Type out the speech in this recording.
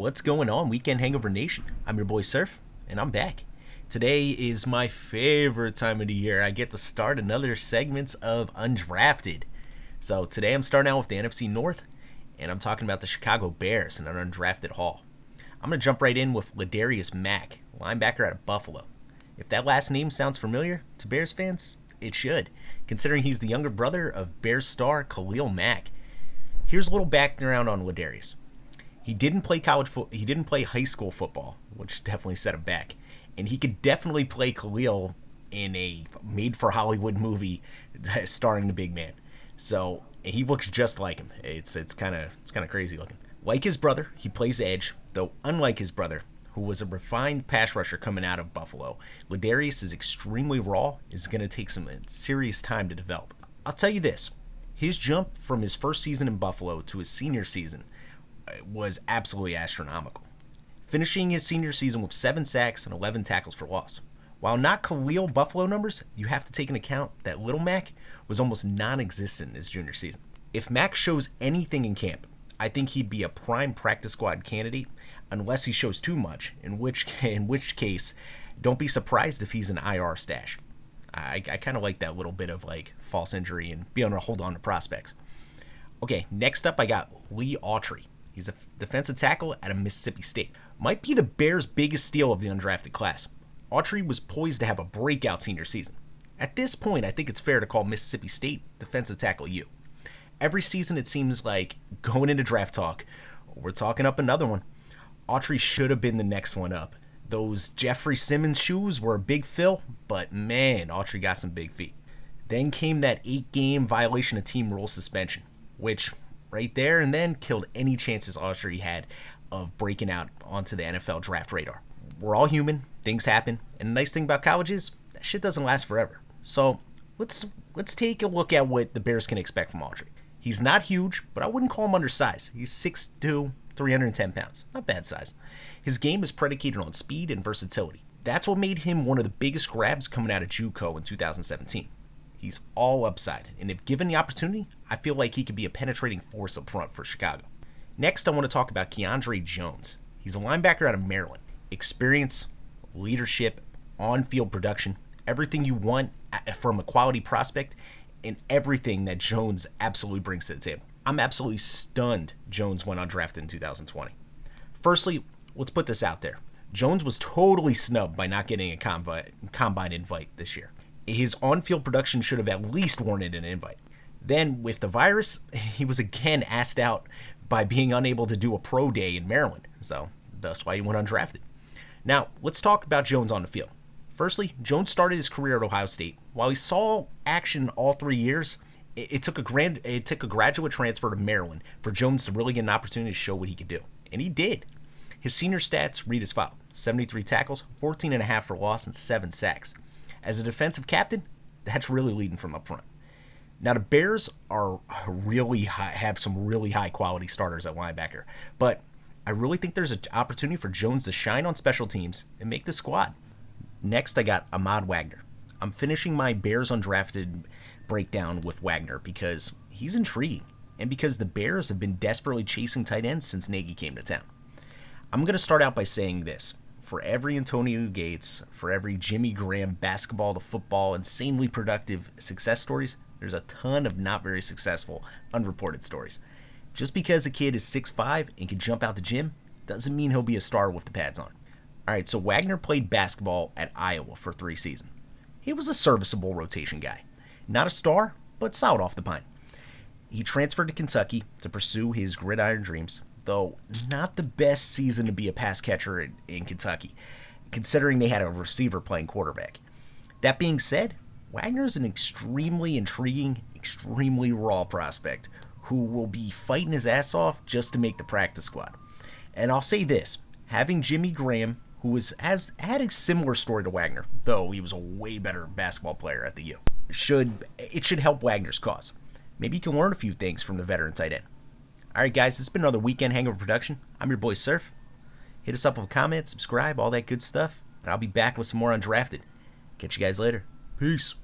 What's going on, Weekend Hangover Nation? I'm your boy Surf, and I'm back. Today is my favorite time of the year. I get to start another segments of Undrafted. So today I'm starting out with the NFC North, and I'm talking about the Chicago Bears in an undrafted haul. I'm going to jump right in with Ladarius Mack, linebacker out of Buffalo. If that last name sounds familiar to Bears fans, it should, considering he's the younger brother of Bears star Khalil Mack. Here's a little background on Ladarius. He didn't play he didn't play high school football, which definitely set him back. And he could definitely play Khalil in a made-for-Hollywood movie starring the big man. So he looks just like him. It's kind of crazy looking. Like his brother, he plays edge, though unlike his brother, who was a refined pass rusher coming out of Buffalo, Ladarius is extremely raw. Is going to take some serious time to develop. I'll tell you this: his jump from his first season in Buffalo to his senior season was absolutely astronomical, finishing his senior season with 7 sacks and 11 tackles for loss. While not Khalil Buffalo numbers, you have to take into account that Little Mac was almost non-existent in his junior season. If Mac shows anything in camp, I think he'd be a prime practice squad candidate, unless he shows too much, in which case, don't be surprised if he's an IR stash. I kind of like that little bit of like false injury and being able to hold on to prospects. Okay, next up I got Lee Autry. He's a defensive tackle out of Mississippi State. Might be the Bears' biggest steal of the undrafted class. Autry was poised to have a breakout senior season. At this point, I think it's fair to call Mississippi State defensive tackle U. Every season it seems like, going into draft talk, we're talking up another one. Autry should have been the next one up. Those Jeffrey Simmons shoes were a big fill, but man, Autry got some big feet. Then came that 8-game violation of team rule suspension, which right there and then killed any chances Autry had of breaking out onto the NFL draft radar. We're all human, things happen, and the nice thing about college is that shit doesn't last forever. So let's take a look at what the Bears can expect from Autry. He's not huge, but I wouldn't call him undersized. He's 6'2", 310 pounds. Not bad size. His game is predicated on speed and versatility. That's what made him one of the biggest grabs coming out of JUCO in 2017. He's all upside, and if given the opportunity, I feel like he could be a penetrating force up front for Chicago. Next, I want to talk about Keandre Jones. He's a linebacker out of Maryland. Experience, leadership, on-field production, everything you want from a quality prospect, and everything that Jones absolutely brings to the table. I'm absolutely stunned Jones went undrafted in 2020. Firstly, let's put this out there. Jones was totally snubbed by not getting a combine invite this year. His on-field production should have at least warranted an invite. Then, with the virus, he was again asked out by being unable to do a pro day in Maryland, so that's why he went undrafted. Now, let's talk about Jones on the field. Firstly, Jones started his career at Ohio State. While he saw action all 3 years, it took a graduate transfer to Maryland for Jones to really get an opportunity to show what he could do, and he did. His senior stats read as follows: 73 tackles, 14.5 for loss, and 7 sacks. As a defensive captain, that's really leading from up front. Now, the Bears have some really high-quality starters at linebacker, but I really think there's an opportunity for Jones to shine on special teams and make the squad. Next, I got Ahmad Wagner. I'm finishing my Bears undrafted breakdown with Wagner because he's intriguing, and because the Bears have been desperately chasing tight ends since Nagy came to town. I'm going to start out by saying this. For every Antonio Gates, for every Jimmy Graham basketball to football insanely productive success stories, there's a ton of not very successful unreported stories. Just because a kid is 6'5" and can jump out the gym doesn't mean he'll be a star with the pads on. Alright, so Wagner played basketball at Iowa for 3 seasons. He was a serviceable rotation guy. Not a star, but solid off the pine. He transferred to Kentucky to pursue his gridiron dreams, though not the best season to be a pass catcher in Kentucky, considering they had a receiver playing quarterback. That being said, Wagner is an extremely intriguing, extremely raw prospect who will be fighting his ass off just to make the practice squad. And I'll say this, having Jimmy Graham, who had a similar story to Wagner, though he was a way better basketball player at the U, should help Wagner's cause. Maybe you can learn a few things from the veteran tight end. Alright guys, this has been another Weekend Hangover production. I'm your boy Surf. Hit us up with a comment, subscribe, all that good stuff, and I'll be back with some more Undrafted. Catch you guys later. Peace.